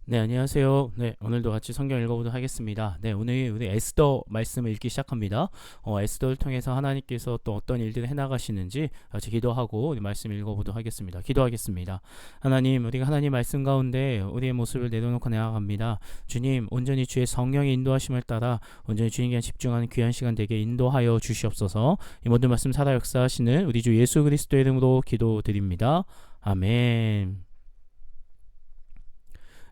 네, 안녕하세요. 네, 오늘도 같이 성경 읽어보도록 하겠습니다. 네, 오늘 우리 에스더 말씀을 읽기 시작합니다. 에스더를 통해서 하나님께서 또 어떤 일들을 해나가시는지 같이 기도하고 우리 말씀 읽어보도록 하겠습니다. 기도하겠습니다. 하나님, 우리가 하나님 말씀 가운데 우리의 모습을 내려놓고 나아갑니다. 주님, 온전히 주의 성령의 인도하심을 따라 온전히 주님께 집중하는 귀한 시간 되게 인도하여 주시옵소서. 이 모든 말씀 살아 역사하시는 우리 주 예수 그리스도의 이름으로 기도드립니다. 아멘.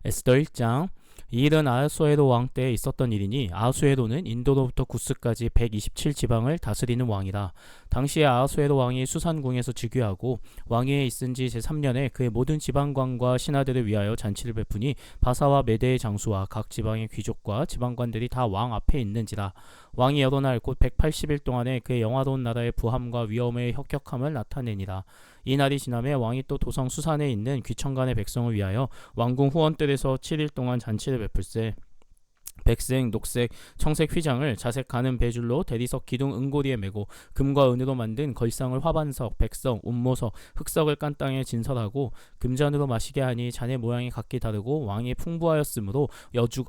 에스더 1장. 이 일은 아하수에로 왕 때에 있었던 일이니 아하수에로는 인도로부터 구스까지 127지방을 다스리는 왕이라. 당시에 아하수에로 왕이 수산궁에서 즉위하고 왕위에 있은 지 제3년에 그의 모든 지방관과 신하들을 위하여 잔치를 베푸니 바사와 메대의 장수와 각 지방의 귀족과 지방관들이 다 왕 앞에 있는지라. 왕이 여러 날 곧 180일 동안에 그의 영화로운 나라의 부함과 위엄의 혁혁함을 나타내니라. 이 날이 지나매 왕이 또 도성 수산에 있는 귀천간의 백성을 위하여 왕궁 후원뜰에서 7일 동안 잔치를 베풀세. 백색, 녹색, 청색 휘장을 자색 가는 배줄로 대리석 기둥 은고리에 메고 금과 은으로 만든 걸상을 화반석, 백석, 운모석, 흑석을 깐 땅에 진설하고 금잔으로 마시게 하니 잔의 모양이 각기 다르고 왕이 풍부하였으므로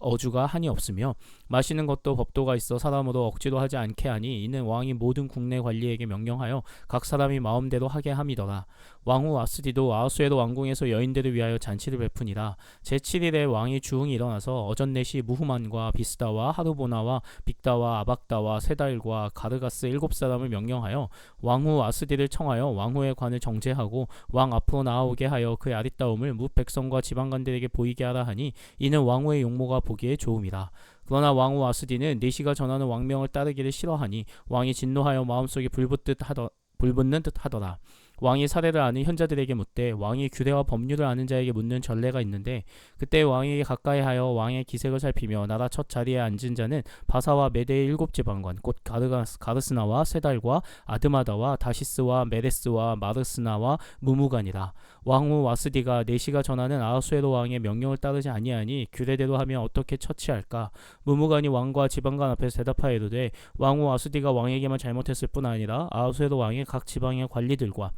어주가 한이 없으며 마시는 것도 법도가 있어 사람으로 억지로 하지 않게 하니 이는 왕이 모든 국내 관리에게 명령하여 각 사람이 마음대로 하게 함이더라. 왕후 아스디도 아하수에로 왕궁에서 여인들을 위하여 잔치를 베푸니라. 제7일에 왕이 주흥이 일어나서 어전넷이 무후만과 비스다와 하르보나와 빅다와 아박다와 세달과 가르가스 7사람을 명령하여 왕후 아스디를 청하여 왕후의 관을 정제하고 왕 앞으로 나아오게 하여 그의 아리따움을 뭇 백성과 지방관들에게 보이게 하라 하니 이는 왕후의 용모가 보기에 좋음이라. 그러나 왕후 아스디는 네시가 전하는 왕명을 따르기를 싫어하니 왕이 진노하여 마음속에 불붙는 듯 하더라. 왕이 사례를 아는 현자들에게 묻되 왕이 규례와 법률을 아는 자에게 묻는 전례가 있는데 그때 왕에게 가까이 하여 왕의 기색을 살피며 나라 첫 자리에 앉은 자는 바사와 메대의 7지방관 곧 가르스나와 세달과 아드마다와 다시스와 메레스와 마르스나와 무무간이라. 왕후 와스디가 네시가 전하는 아하수에로 왕의 명령을 따르지 아니하니 규례대로 하면 어떻게 처치할까. 무무간이 왕과 지방관 앞에서 대답하여 이르되 왕후 와스디가 왕에게만 잘못했을 뿐 아니라 아하수에로 왕의 각 지방의 관리들과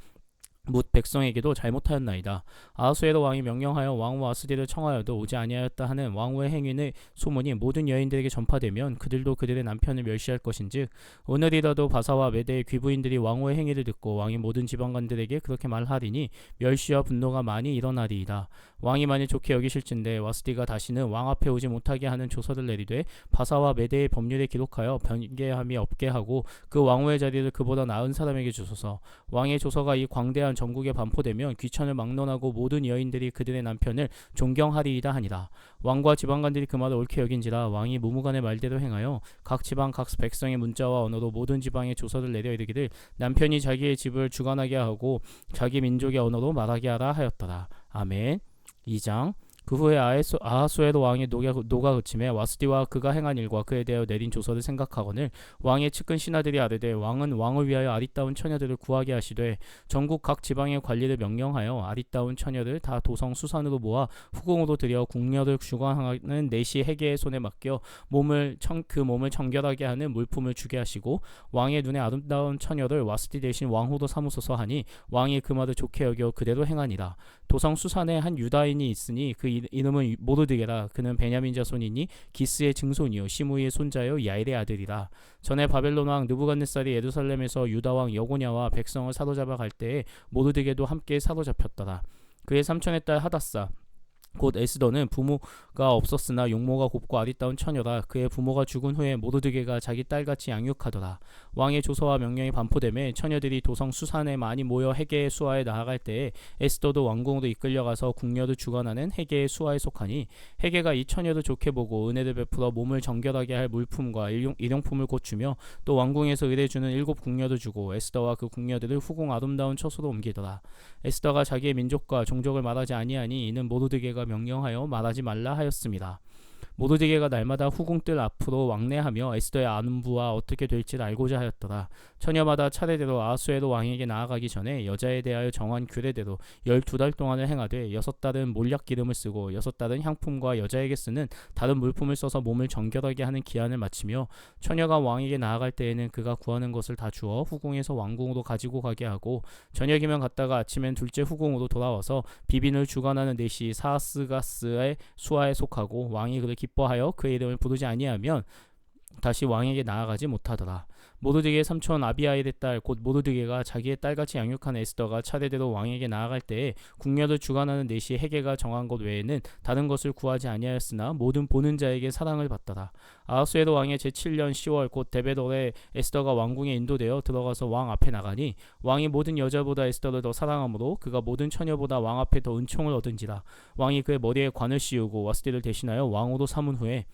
뭇 백성에게도 잘못하였나이다. 아하수에로 왕이 명령하여 왕후 아스디를 청하여도 오지 아니하였다 하는 왕후의 행위의 소문이 모든 여인들에게 전파되면 그들도 그들의 남편을 멸시할 것인즉 오늘이라도 바사와 메대의 귀부인들이 왕후의 행위를 듣고 왕이 모든 지방관들에게 그렇게 말하리니 멸시와 분노가 많이 일어나리이다. 왕이 만일 좋게 여기실진대 와스디가 다시는 왕 앞에 오지 못하게 하는 조서를 내리되 바사와 메대의 법률에 기록하여 변개함이 없게 하고 그 왕후의 자리를 그보다 나은 사람에게 주소서. 왕의 조서가 이 광대한 전국에 반포되면 귀천을 막론하고 모든 여인들이 그들의 남편을 존경하리이다 하니라. 왕과 지방관들이 그 말을 옳게 여긴지라. 왕이 무무간의 말대로 행하여 각 지방 각 백성의 문자와 언어로 모든 지방에 조서를 내려 이르기를 남편이 자기의 집을 주관하게 하고 자기 민족의 언어로 말하게 하라 하였더라. 아멘. 2장. 그 후에 아하수에로 왕의 노가 그침에 와스디와 그가 행한 일과 그에 대하여 내린 조서를 생각하거늘 왕의 측근 신하들이 아뢰되 왕은 왕을 위하여 아리따운 처녀들을 구하게 하시되 전국 각 지방의 관리를 명령하여 아리따운 처녀들 다 도성 수산으로 모아 후궁으로 들여 궁녀를 주관하는 네시 해계의 손에 맡겨 그 몸을 청결하게 하는 물품을 주게 하시고 왕의 눈에 아름다운 처녀를 와스디 대신 왕후로 삼으소서 하니 왕이 그 말을 좋게 여겨 그대로 행하니라. 도성 수산에 한 유다인이 있으니 그 이름은 모르드게라. 그는 베냐민 자손이니 기스의 증손이요 시므이의 손자요 야일의 아들이라. 전에 바벨론 왕 느부갓네살이 예루살렘에서 유다 왕 여고냐와 백성을 사로잡아 갈 때에 모르드게도 함께 사로잡혔더라. 그의 삼촌의 딸 하다사 곧 에스더는 부모가 없었으나 용모가 곱고 아리따운 처녀라. 그의 부모가 죽은 후에 모르드게가 자기 딸같이 양육하더라. 왕의 조서와 명령이 반포되매 처녀들이 도성 수산에 많이 모여 해계의 수하에 나아갈 때에 에스더도 왕궁으로 이끌려가서 궁녀를 주관하는 해계의 수하에 속하니 해계가 이 처녀를 좋게 보고 은혜를 베풀어 몸을 정결하게 할 물품과 일용품을 곧 주며 또 왕궁에서 의뢰주는 7궁녀를 주고 에스더와 그 궁녀들을 후궁 아름다운 처소로 옮기더라. 에스더가 자기의 민족과 종족을 말하지 아니하니 이는 모르드게가 명령하여 말하지 말라 하였습니다. 모르드게가 날마다 후궁들 앞으로 왕래하며 에스더의 안부와 어떻게 될지를 알고자 하였더라. 처녀마다 차례대로 아하수에로 왕에게 나아가기 전에 여자에 대하여 정한 규례대로 12달 동안을 행하되 6달은 몰약 기름을 쓰고 6달은 향품과 여자에게 쓰는 다른 물품을 써서 몸을 정결하게 하는 기한을 마치며 처녀가 왕에게 나아갈 때에는 그가 구하는 것을 다 주어 후궁에서 왕궁으로 가지고 가게 하고 저녁이면 갔다가 아침엔 둘째 후궁으로 돌아와서 비빈을 주관하는 넷이 사스가스의 수하에 속하고 왕이 그를 기뻐하여 그의 이름을 부르지 아니하면 다시 왕에게 나아가지 못하더라. 모르드게의 삼촌 아비아일의 딸 곧 모르드게가 자기의 딸같이 양육한 에스더가 차례대로 왕에게 나아갈 때에 궁녀를 주관하는 넷이 헤게가 정한 것 외에는 다른 것을 구하지 아니하였으나 모든 보는 자에게 사랑을 받더라. 아하수에로 왕의 제7년 10월 곧 데베돌에 에스더가 왕궁에 인도되어 들어가서 왕 앞에 나가니 왕이 모든 여자보다 에스더를 더 사랑하므로 그가 모든 처녀보다 왕 앞에 더 은총을 얻은지라. 왕이 그의 머리에 관을 씌우고 와스티를 대신하여 왕으로 삼은 후에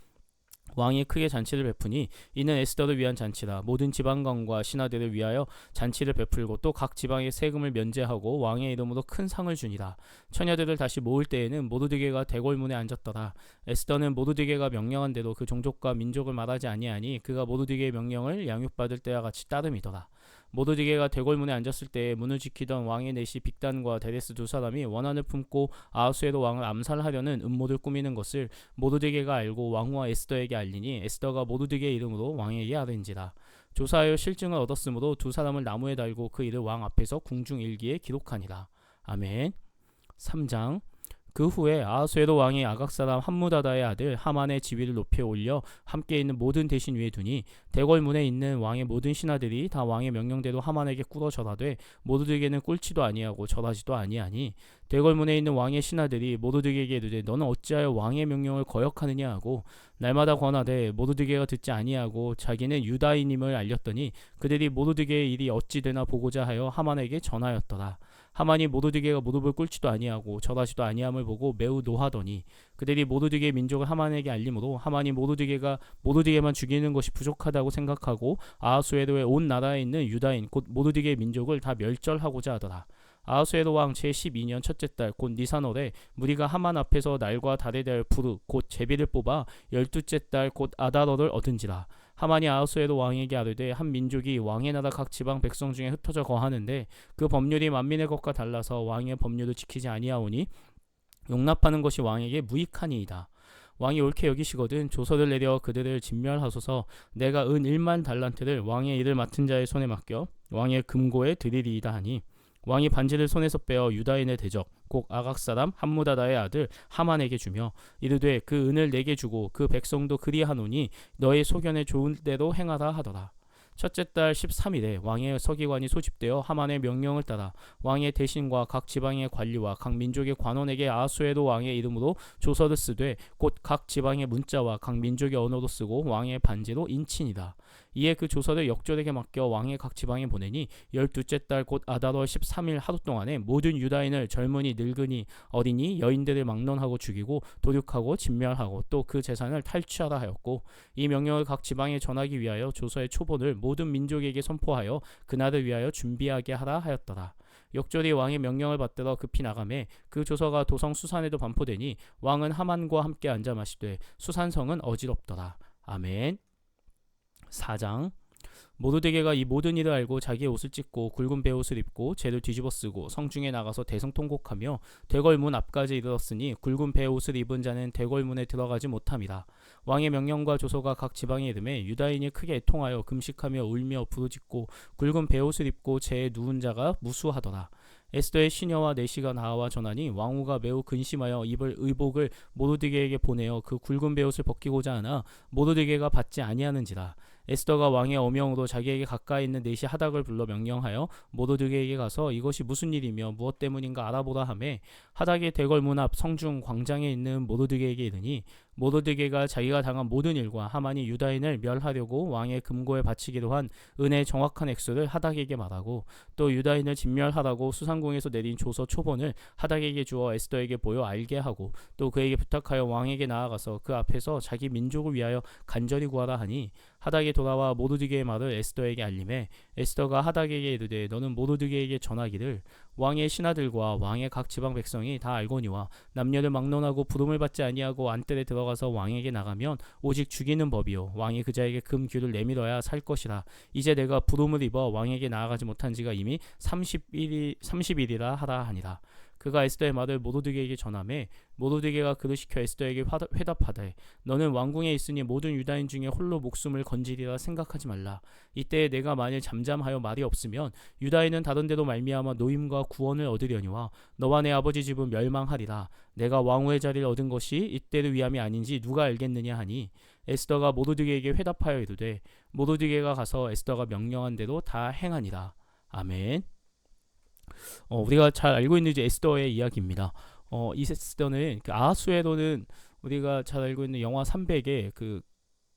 왕이 크게 잔치를 베푸니 이는 에스더를 위한 잔치라. 모든 지방관과 신하들을 위하여 잔치를 베풀고 또 각 지방의 세금을 면제하고 왕의 이름으로 큰 상을 주니라. 처녀들을 다시 모을 때에는 모르드게가 대궐문에 앉았더라. 에스더는 모르드게가 명령한 대로 그 종족과 민족을 말하지 아니하니 그가 모르드게의 명령을 양육받을 때와 같이 따름이더라. 모르드게가 대궐문에 앉았을 때에 문을 지키던 왕의 넷이 빅단과 데레스 두 사람이 원한을 품고 아하수에로 왕을 암살하려는 음모를 꾸미는 것을 모르드게가 알고 왕후와 에스더에게 알리니 에스더가 모르드게의 이름으로 왕에게 아뢰니라. 조사하여 실증을 얻었으므로 두 사람을 나무에 달고 그 일을 왕 앞에서 궁중일기에 기록하니라. 아멘. 3장. 그 후에 아하수에로 왕이 아각사람 함무다다의 아들 하만의 지위를 높여 올려 함께 있는 모든 대신 위에 두니 대궐문에 있는 왕의 모든 신하들이 다 왕의 명령대로 하만에게 꿇어 절하되 모르드게는 꿇지도 아니하고 절하지도 아니하니 대궐문에 있는 왕의 신하들이 모르드게에게 이르되 너는 어찌하여 왕의 명령을 거역하느냐 하고 날마다 권하되 모르드게가 듣지 아니하고 자기는 유다인임을 알렸더니 그들이 모르드게의 일이 어찌 되나 보고자 하여 하만에게 전하였더라. 하만이 모르드게가 무릎을 꿇지도 아니하고 절하지도 아니함을 보고 매우 노하더니 그들이 모르드게의 민족을 하만에게 알림으로 하만이 모르드게만 죽이는 것이 부족하다고 생각하고 아하수에로의 온 나라에 있는 유다인 곧 모르드게의 민족을 다 멸절하고자 하더라. 아하수에로 왕 제12년 첫째 달 곧 니산월에 무리가 하만 앞에서 날과 달에 대하여 부르 곧 제비를 뽑아 12째 달 곧 아다러를 얻은지라. 하만이 아하수에로 왕에게 아뢰되 한 민족이 왕의 나라 각 지방 백성 중에 흩어져 거하는데 그 법률이 만민의 것과 달라서 왕의 법률을 지키지 아니하오니 용납하는 것이 왕에게 무익하니이다. 왕이 옳게 여기시거든 조서를 내려 그들을 진멸하소서. 내가 은 1만 달란트를 왕의 일을 맡은 자의 손에 맡겨 왕의 금고에 드리리이다 하니 왕이 반지를 손에서 빼어 유다인의 대적 곧 아각사람 함무다다의 아들 하만에게 주며 이르되 그 은을 내게 주고 그 백성도 그리하노니 너의 소견에 좋은 대로 행하라 하더라. 첫째 달 13일에 왕의 서기관이 소집되어 하만의 명령을 따라 왕의 대신과 각 지방의 관리와 각 민족의 관원에게 아하수에로 왕의 이름으로 조서를 쓰되 곧 각 지방의 문자와 각 민족의 언어로 쓰고 왕의 반지로 인친이다. 이에 그 조서를 역졸에게 맡겨 왕의 각 지방에 보내니 12째 달 곧 아다월 13일 하루 동안에 모든 유다인을 젊은이 늙은이 어린이 여인들을 막론하고 죽이고 도륙하고 진멸하고 또 그 재산을 탈취하라 하였고 이 명령을 각 지방에 전하기 위하여 조서의 초본을 모든 민족에게 선포하여 그날을 위하여 준비하게 하라 하였더라. 역졸이 왕의 명령을 받들어 급히 나가매 그 조서가 도성 수산에도 반포되니 왕은 하만과 함께 앉아 마시되 수산성은 어지럽더라. 아멘. 4장. 모르드게가 이 모든 일을 알고 자기의 옷을 찢고 굵은 베옷을 입고 재를 뒤집어 쓰고 성중에 나가서 대성통곡하며 대궐문 앞까지 이르렀으니 굵은 베옷을 입은 자는 대궐문에 들어가지 못함이라. 왕의 명령과 조서가 각 지방에 이르매 유다인이 크게 애통하여 금식하며 울며 부르짖고 굵은 베옷을 입고 재에 누운 자가 무수하더라. 에스더의 시녀와 내시가 나와 전하니 왕후가 매우 근심하여 입을 의복을 모르드게에게 보내어 그 굵은 베옷을 벗기고자 하나 모르드게가 받지 아니하는지라. 에스더가 왕의 어명으로 자기에게 가까이 있는 넷이 하닥을 불러 명령하여 모르드게에게 가서 이것이 무슨 일이며 무엇 때문인가 알아보라 하매 하닥의 대궐문 앞 성중 광장에 있는 모르드게에게 이르니 모르드게가 자기가 당한 모든 일과 하만이 유다인을 멸하려고 왕의 금고에 바치기로 한 은의 정확한 액수를 하닥에게 말하고 또 유다인을 진멸하라고 수상궁에서 내린 조서 초본을 하닥에게 주어 에스더에게 보여 알게 하고 또 그에게 부탁하여 왕에게 나아가서 그 앞에서 자기 민족을 위하여 간절히 구하라 하니 하닥이 돌아와 모르드게의 말을 에스더에게 알림해 에스더가 하닥에게 이르되 너는 모르드게에게 전하기를 왕의 신하들과 왕의 각 지방 백성이 다 알거니와 남녀를 막론하고 부름을 받지 아니하고 안뜰에 들어가서 왕에게 나가면 오직 죽이는 법이요 왕이 그자에게 금규를 내밀어야 살 것이라. 이제 내가 부름을 입어 왕에게 나아가지 못한 지가 이미 30일이라 하라 하니라. 그가 에스더의 말을 모르드게에게 전하매 모르드게가 그를 시켜 에스더에게 회답하되 너는 왕궁에 있으니 모든 유다인 중에 홀로 목숨을 건지리라 생각하지 말라. 이때 내가 만일 잠잠하여 말이 없으면 유다인은 다른 데로 말미암아 노임과 구원을 얻으려니와 너와 내 아버지 집은 멸망하리라. 내가 왕후의 자리를 얻은 것이 이때를 위함이 아닌지 누가 알겠느냐 하니 에스더가 모르드게에게 회답하여 이르되 모르드게가 가서 에스더가 명령한 대로 다 행하니라. 아멘. 우리가 잘 알고 있는 이제 에스더의 이야기입니다. 이 에스더는 그 아하수에로는 우리가 잘 알고 있는 영화 300의 그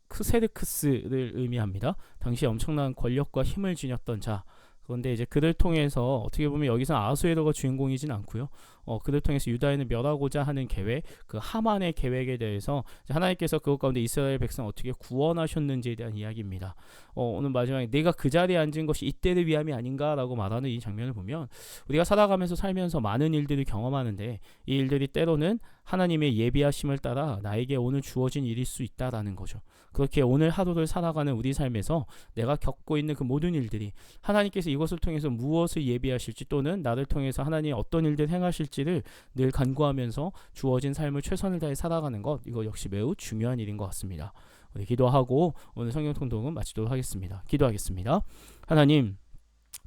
크세르크스를 의미합니다. 당시에 엄청난 권력과 힘을 지녔던 자. 그런데 이제 그를 통해서 어떻게 보면 여기서 아하수에로가 주인공이진 않고요. 그를 통해서 유다인을 멸하고자 하는 계획, 그 하만의 계획에 대해서 하나님께서 그것 가운데 이스라엘 백성 어떻게 구원하셨는지에 대한 이야기입니다. 오늘 마지막에 내가 그 자리에 앉은 것이 이때를 위함이 아닌가라고 말하는 이 장면을 보면 우리가 살아가면서 살면서 많은 일들을 경험하는데 이 일들이 때로는 하나님의 예비하심을 따라 나에게 오늘 주어진 일일 수 있다라는 거죠. 그렇게 오늘 하루를 살아가는 우리 삶에서 내가 겪고 있는 그 모든 일들이 하나님께서 이것을 통해서 무엇을 예비하실지 또는 나를 통해서 하나님이 어떤 일들 행하실지를 늘 간구하면서 주어진 삶을 최선을 다해 살아가는 것, 이거 역시 매우 중요한 일인 것 같습니다. 우리 기도하고 오늘 성경 통독은 마치도록 하겠습니다. 기도하겠습니다.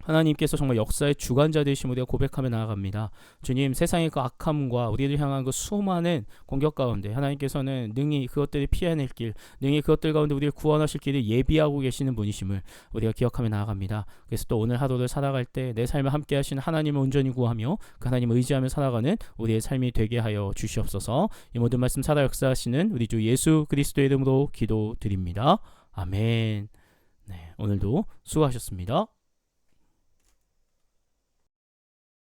하나님께서 정말 역사의 주관자 되심을 우리가 고백하며 나아갑니다. 주님, 세상의 그 악함과 우리를 향한 그 수많은 공격 가운데 하나님께서는 능히 그것들을 피해낼 길, 능히 그것들 가운데 우리를 구원하실 길을 예비하고 계시는 분이심을 우리가 기억하며 나아갑니다. 그래서 또 오늘 하루를 살아갈 때 내 삶을 함께 하시는 하나님을 온전히 구하며 그 하나님을 의지하며 살아가는 우리의 삶이 되게 하여 주시옵소서. 이 모든 말씀 살아 역사하시는 우리 주 예수 그리스도의 이름으로 기도드립니다. 아멘. 네, 오늘도 수고하셨습니다.